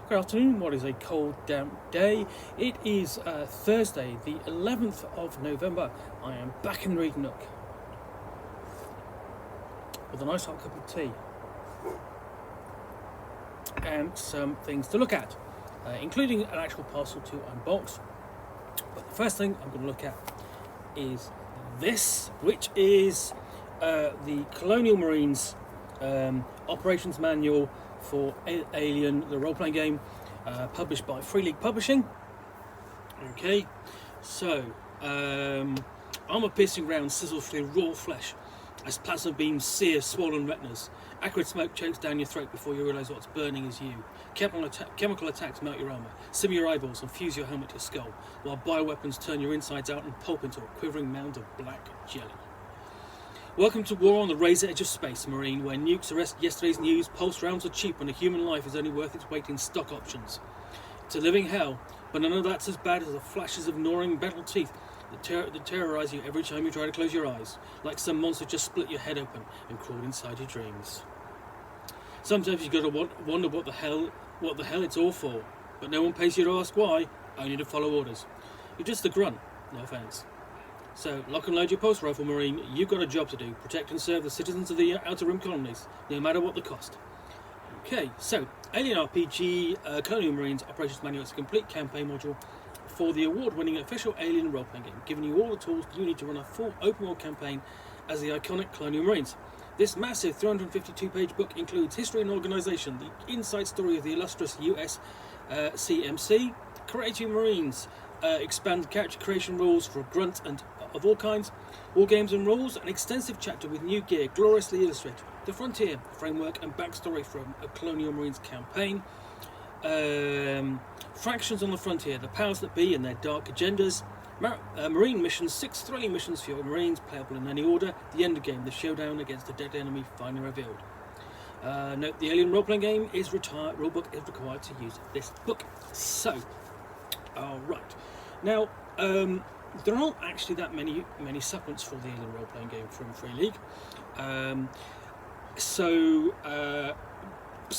Good afternoon. What is a cold, damp day? It is Thursday, the 11th of November. I am back in the Read Nook with a nice hot cup of tea and some things to look at, including an actual parcel to unbox. But the first thing I'm going to look at is this, which is the Colonial Marines Operations Manual for Alien, the role-playing game, published by Free League Publishing. Okay, so armor-piercing rounds sizzle through raw flesh as plasma beams sear swollen retinas. Acrid smoke chokes down your throat before you realise what's burning is you. Chemical attacks melt your armour, simmer your eyeballs and fuse your helmet to your skull, while bioweapons turn your insides out and pulp into a quivering mound of black jelly. Welcome to War on the Razor Edge of Space, Marine, where nukes arrest yesterday's news, pulse rounds are cheap and a human life is only worth its weight in stock options. It's a living hell, but none of that's as bad as the flashes of gnawing metal teeth that terrorise you every time you try to close your eyes, like some monster just split your head open and crawled inside your dreams. Sometimes you got to wonder what the hell it's all for, but no one pays you to ask why, only to follow orders. You're just a grunt, no offence. So, lock and load your pulse rifle, Marine. You've got a job to do. Protect and serve the citizens of the Outer Rim colonies, no matter what the cost. Okay, so, Alien RPG Colonial Marines Operations Manual is a complete campaign module for the award-winning official Alien role-playing game, giving you all the tools you need to run a full open-world campaign as the iconic Colonial Marines. This massive 352-page book includes history and organisation, the inside story of the illustrious USCMC, creating Marines, expanded character creation rules for grunt and of all kinds, war games and rules, an extensive chapter with new gear gloriously illustrated, the frontier, framework and backstory from a Colonial Marines campaign, fractions on the frontier, the powers that be and their dark agendas, Marine missions, 6 thrilling missions for your Marines, playable in any order, the end game, the showdown against a dead enemy finally revealed. Note the Alien role-playing game is retired, rulebook is required to use this book. So, alright. Now, there aren't actually that many supplements for the Alien role-playing game from Free League. So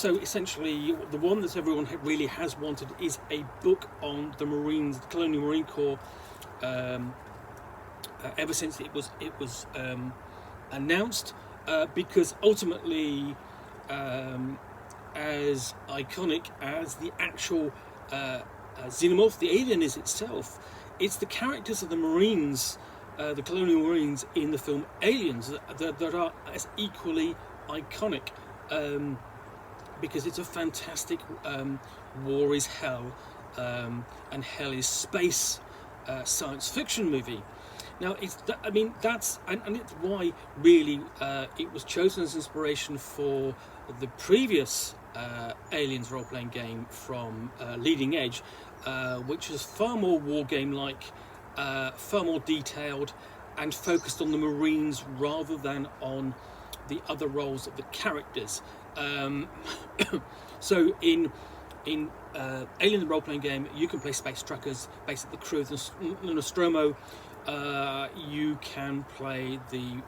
essentially, the one that everyone really has wanted is a book on the Marines, the Colonial Marine Corps, ever since it was announced, because ultimately, as iconic as the actual xenomorph, the alien is itself, it's the characters of the Marines, the Colonial Marines in the film Aliens that are as equally iconic, because it's a fantastic war is hell and hell is space science fiction movie. Now, that's why really it was chosen as inspiration for the previous Aliens role-playing game from Leading Edge, which was far more war game-like, far more detailed, and focused on the Marines rather than on the other roles of the characters. So in Alien the role-playing game, you can play space truckers, basically the crew of the Nostromo. You can play the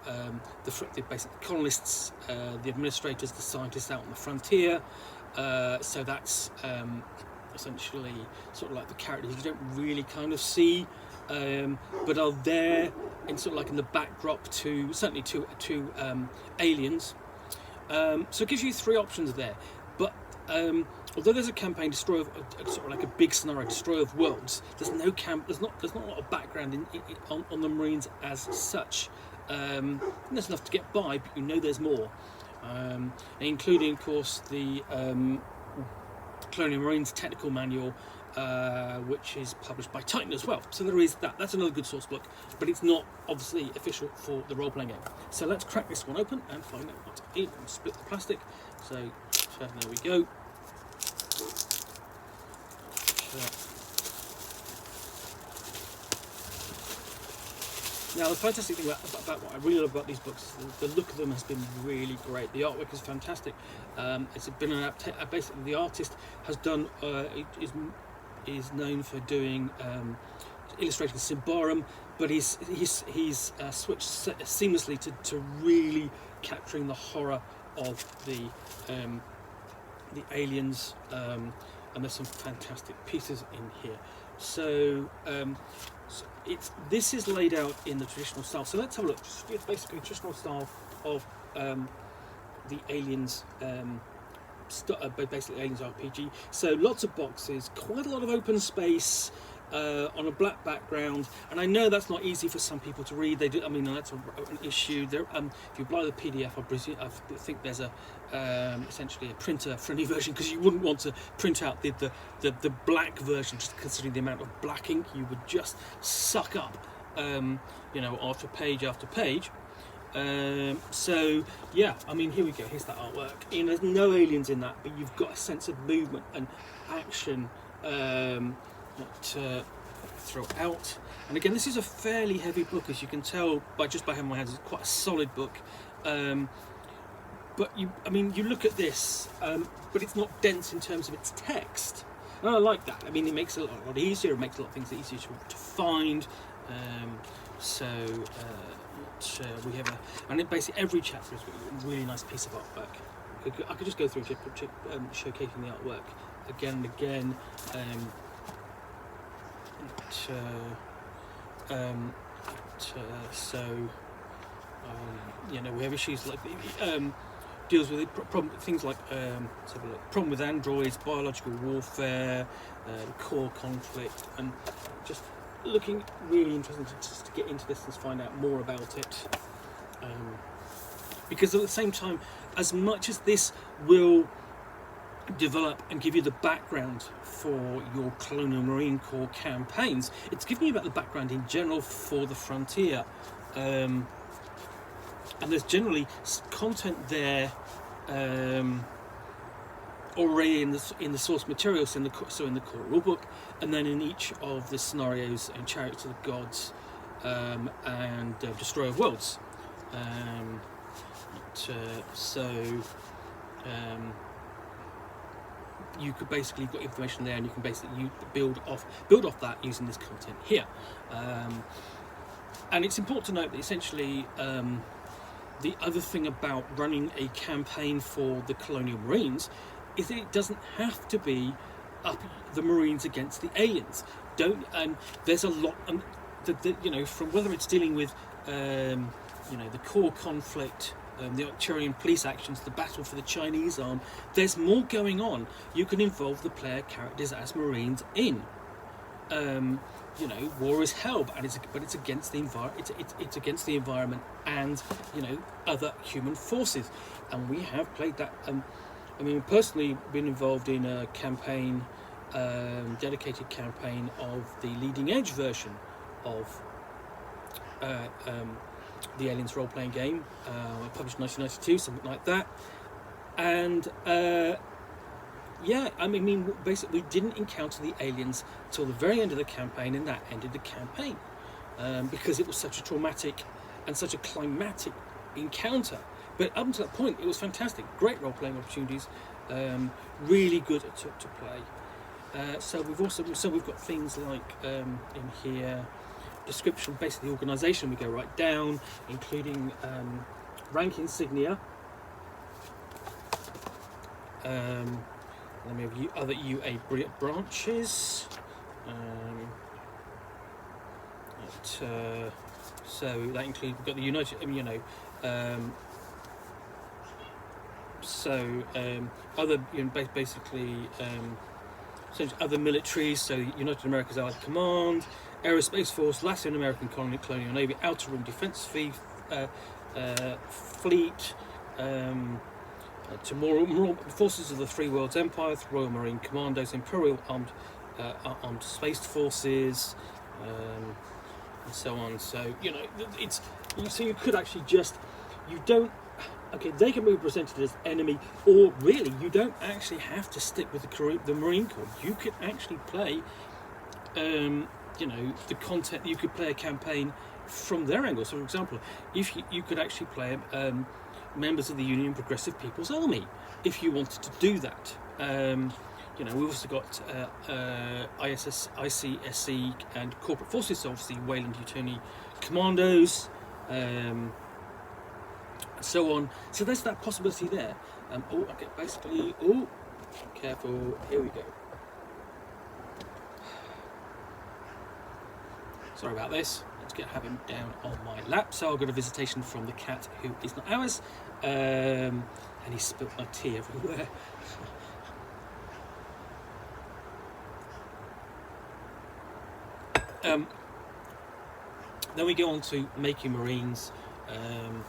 basic colonists, the administrators, the scientists out on the frontier. So that's essentially sort of like the characters you don't really kind of see, but are there in sort of like in the backdrop to certainly to Aliens. So it gives you 3 options there, but although there's a campaign destroy of sort of like a big scenario, destroy of worlds, there's not a lot of background on the Marines as such. There's enough to get by, but you know there's more, including of course the Colonial Marines Technical Manual, which is published by Titan as well. So there is that. That's another good source book, but it's not obviously official for the role-playing game. So let's crack this one open and find out what's in and split the plastic. So there we go. Now, the fantastic thing about what I really love about these books is the look of them has been really great. The artwork is fantastic. It's been an adaptation. Basically, the artist has done is known for doing illustrating Symbaroum, but he's switched seamlessly to really capturing the horror of the aliens and there's some fantastic pieces in here. So, this is laid out in the traditional style. So let's have a look. It's basically traditional style of the Aliens, basically Aliens RPG. So lots of boxes, quite a lot of open space on a black background. And I know that's not easy for some people to read. They do. I mean, that's an issue. There, if you buy the PDF, I think there's essentially a printer-friendly version, because you wouldn't want to print out the black version, just considering the amount of black ink you would just suck up, after page after page. So yeah, I mean, here we go. Here's that artwork. There's no aliens in that, but you've got a sense of movement and action throughout. And again, this is a fairly heavy book, as you can tell by having my hands. It's quite a solid book. But you look at this, but it's not dense in terms of its text. And I like that. I mean, it makes it a lot easier. It makes a lot of things easier to find. We have and basically every chapter is a really nice piece of artwork. I could just go through showcasing the artwork again and again. We have issues like deals with things like problem with androids, biological warfare, core conflict, and just looking really interesting to get into this and find out more about it. Because at the same time, as much as this will develop and give you the background for your Colonial Marine Corps campaigns, it's giving you about the background in general for the frontier. And there's generally content there already in the source materials, in the core rulebook, and then in each of the scenarios and Chariots of the Gods and Destroyer of Worlds. You could basically got information there, and you can basically build off that using this content here. And it's important to note that essentially the other thing about running a campaign for the Colonial Marines is that it doesn't have to be up the Marines against the aliens. There's a lot, from whether it's dealing with the core conflict, the Octurian police actions, the battle for the Chinese arm. There's more going on. You can involve the player characters as Marines in. War is hell, but it's against the it's against the environment and other human forces, and we have played that. Personally, been involved in a campaign, dedicated campaign of the leading edge version of the Aliens role-playing game, published in 1992, something like that. And basically, we didn't encounter the aliens till the very end of the campaign, and that ended the campaign because it was such a traumatic and such a climatic encounter. But up until that point, it was fantastic. Great role-playing opportunities, really good to play. So we've got things like in here, description, basically the organisation. We go right down, including rank insignia. Then we have other UA branches. So that includes, we've got the United, other, basically, other militaries. So United America's Allied Command, Aerospace Force, Latin American Colonial Navy, Outer Rim Defense Fleet, to forces of the Three Worlds Empire, Royal Marine Commandos, Imperial Armed Space Forces, and so on. So you could actually they can be represented as enemy, or really you don't actually have to stick with the Marine Corps. You could actually play the content. You could play a campaign from their angle. So for example, if you could actually play members of the Union Progressive People's Army, if you wanted to do that. We've also got ICSC and corporate forces, so obviously Wayland Utoni Commandos, and so on. So there's that possibility there. Careful, here we go. Sorry about this. Let's have him down on my lap. So I got a visitation from the cat, who is not ours, and he spilt my tea everywhere. Then we go on to making Marines. Again,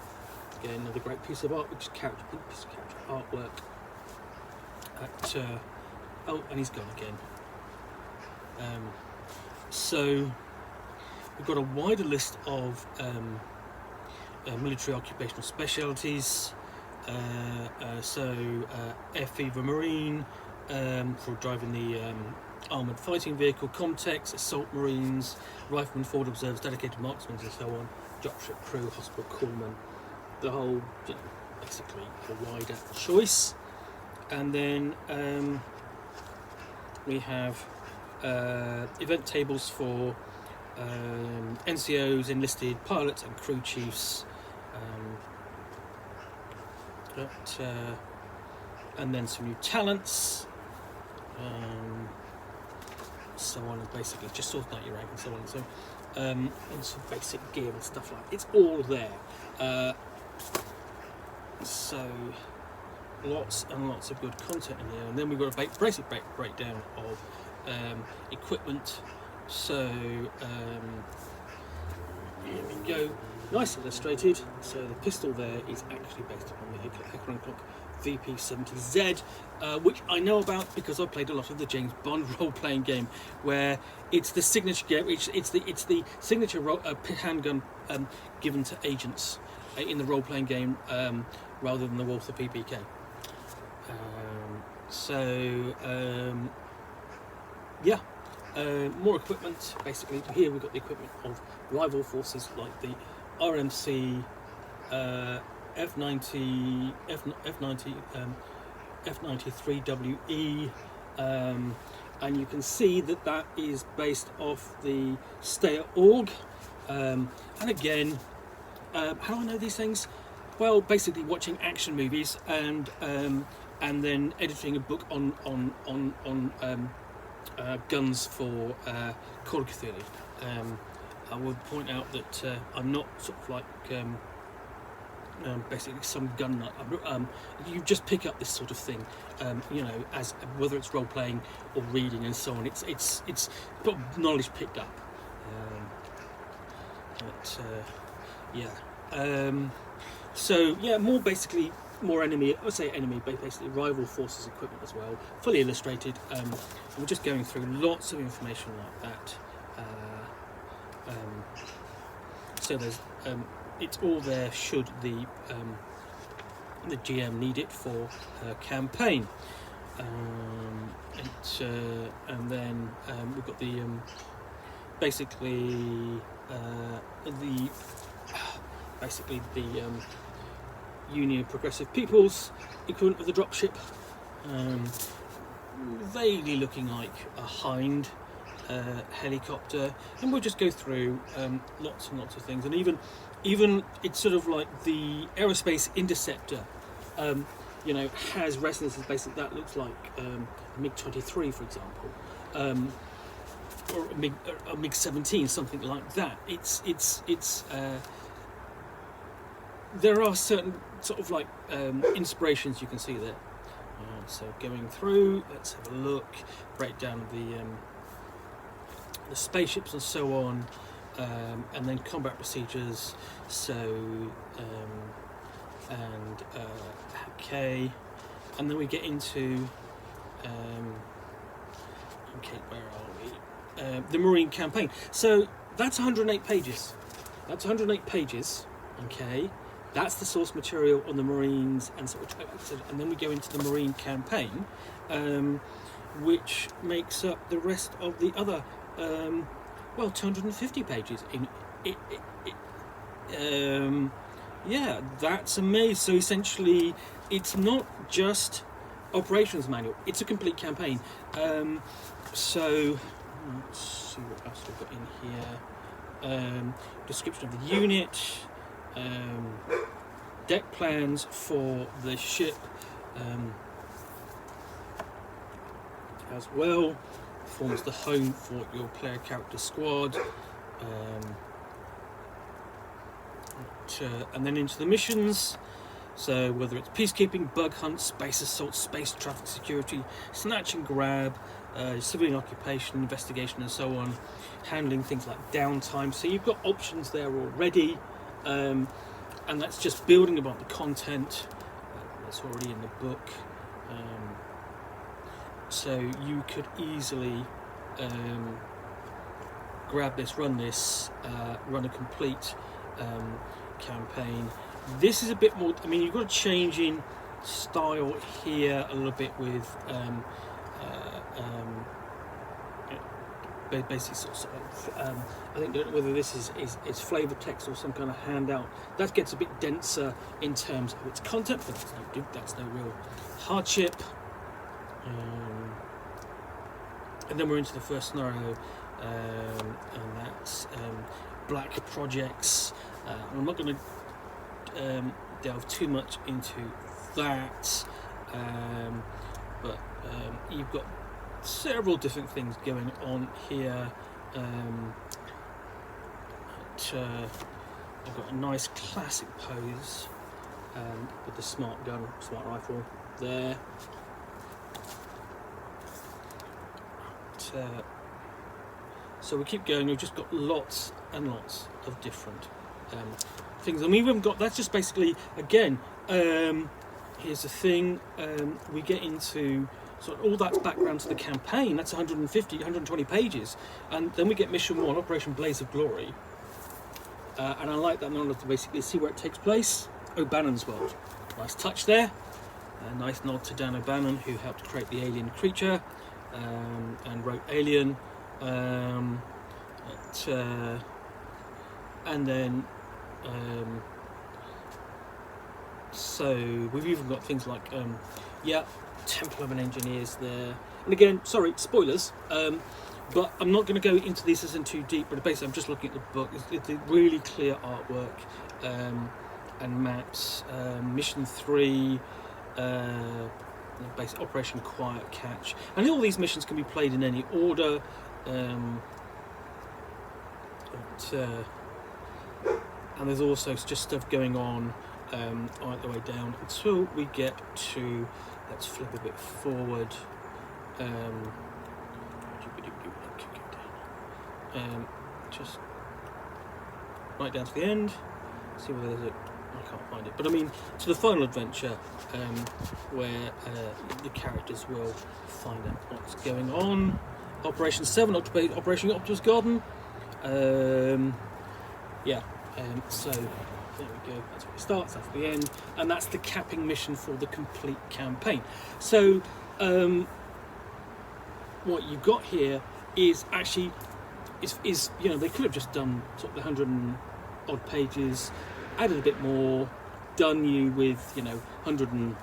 another great piece of art, which is character artwork. Oh, and he's gone again. So we've got a wider list of military occupational specialties. FE for Marine, for driving the armoured fighting vehicle, Comtex, assault Marines, riflemen, forward observers, dedicated marksmen, and so on, dropship crew, hospital corpsmen, the whole, basically a wider choice. And then we have event tables for NCOs, enlisted pilots and crew chiefs, and then some new talents, so on, and basically just sorting out your rank and so on, and some basic gear and stuff like that. It's all there. So lots and lots of good content in here. And then we've got a basic breakdown of equipment. So here we go, nice illustrated. So the pistol there is actually based upon the Heckler & Koch VP70Z, which I know about because I played a lot of the James Bond role-playing game, where it's the signature game. It's the signature handgun given to agents in the role-playing game, rather than the Walther PPK. More equipment. Basically, here we've got the equipment of rival forces like the RMC, F90, F93WE, and you can see that is based off the Steyr org. And again, how do I know these things? Well, basically watching action movies and then editing a book on guns for Call of Cthulhu. I would point out that I'm not sort of like basically some gun nut. You just pick up this sort of thing, as whether it's role playing or reading and so on. It's got knowledge picked up. More enemy. I say enemy, but basically rival forces equipment as well, fully illustrated. And we're just going through lots of information like that. So there's it's all there should the GM need it for her campaign. And then we've got the Union Progressive Peoples equivalent of the dropship, vaguely looking like a Hind helicopter, and we'll just go through lots and lots of things, and even it's sort of like the aerospace interceptor, has resonances basically that looks like a MiG-23, for example, or a MiG-17, something like that. It's there are certain sort of like inspirations you can see there. So going through, let's have a look, breakdown of the spaceships and so on, and then combat procedures. Okay, and then we get into where are we? The Marine campaign. So that's 108 pages. That's 108 pages. Okay. That's the source material on the Marines, and then we go into the Marine campaign, which makes up the rest of the other, 250 pages. That's amazing. So essentially, it's not just operations manual; it's a complete campaign. So let's see what else we've got in here. Description of the unit. Deck plans for the ship as well, forms the home for your player character squad, And then into the missions. So whether it's peacekeeping, bug hunt, space assault, space traffic security, snatch and grab, civilian occupation, investigation and so on, handling things like downtime. So you've got options there already, and that's just building about the content that's already in the book. So you could easily grab this, run a complete campaign. This is a bit more, I mean, you've got a change in style here a little bit with basically sort of I think whether this is flavor text or some kind of handout. That gets a bit denser in terms of its content, but that's no real hardship. And then we're into the first scenario, and that's black projects. I'm not going to delve too much into that, but you've got several different things going on here. I've got a nice classic pose with the smart rifle there. So we keep going. We've just got lots and lots of different things. I mean, we've got, that's just basically, again, here's the thing, we get into sort of all that background to the campaign. That's 120 pages, and then we get mission 1, Operation Blaze of Glory, and I like that in order to basically see where it takes place. O'Bannon's world, nice touch there, a nice nod to Dan O'Bannon, who helped create the alien creature and wrote Alien, and then so we've even got things like Temple of an Engineers there, and again, sorry, spoilers, but I'm not going to go into this isn't too deep, but basically I'm just looking at the book. It's really clear artwork and maps. Mission 3, basic Operation Quiet Catch, and all these missions can be played in any order. And there's also just stuff going on right the way down until we get to, let's flip a bit forward, just right down to the end, see whether there's I can't find it, but I mean to the final adventure, where the characters will find out what's going on. Operation 7, Operation Optimus Garden. So there we go, that's where it starts, that's the end, and that's the capping mission for the complete campaign. So what you've got here is actually is you know, they could have just done sort of the 100 and odd pages, added a bit more, done you with, you know, 100 and,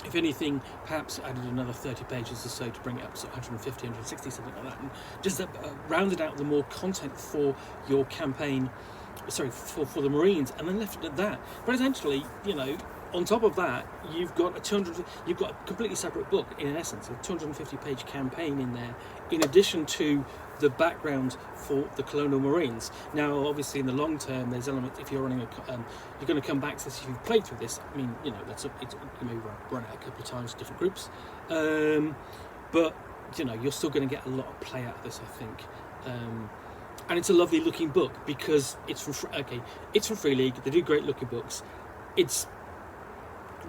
if anything, perhaps added another 30 pages or so to bring it up to 150, 160, something like that, and just rounded out the more content for your campaign, for the Marines, and then left it at that. But essentially, you know, on top of that, you've got a completely separate book, in essence, a 250-page campaign in there, in addition to the background for the Colonial Marines. Now, obviously, in the long term, there's elements. If you're running you're going to come back to this if you've played through this. I mean, you know, you may run it a couple of times, different groups, but you know, you're still going to get a lot of play out of this, I think. And it's a lovely looking book because it's from Free League. They do great looking books. It's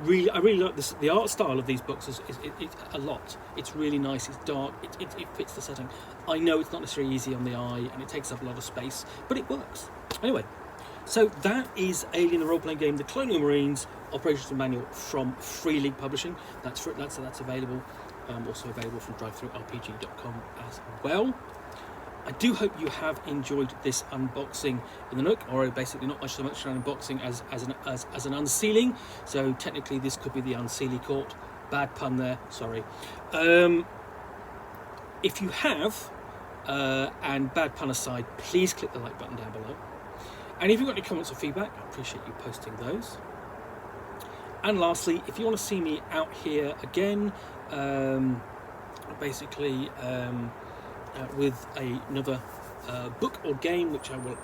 really, I really like this. The art style of these books is a lot. It's really nice. It's dark. It fits the setting. I know it's not necessarily easy on the eye, and it takes up a lot of space, but it works. Anyway, so that is Alien: The Role-Playing Game, the Colonial Marines Operations Manual from Free League Publishing. That's available. Also available from drivethrurpg.com as well. I do hope you have enjoyed this unboxing in the Nook, or basically not so much an unboxing as an unsealing. So technically this could be the unsealy court. Bad pun there, sorry. If you have, and bad pun aside, please click the like button down below. And if you've got any comments or feedback, I appreciate you posting those. And lastly, if you want to see me out here again, with another book or game which I will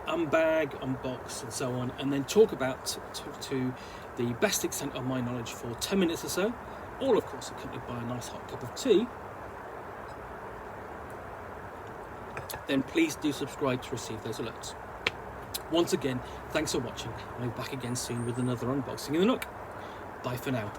unbag, unbox, and so on, and then talk about to the best extent of my knowledge for 10 minutes or so, all of course accompanied by a nice hot cup of tea, then please do subscribe to receive those alerts. Once again, thanks for watching. I'll be back again soon with another unboxing in the Nook. Bye for now.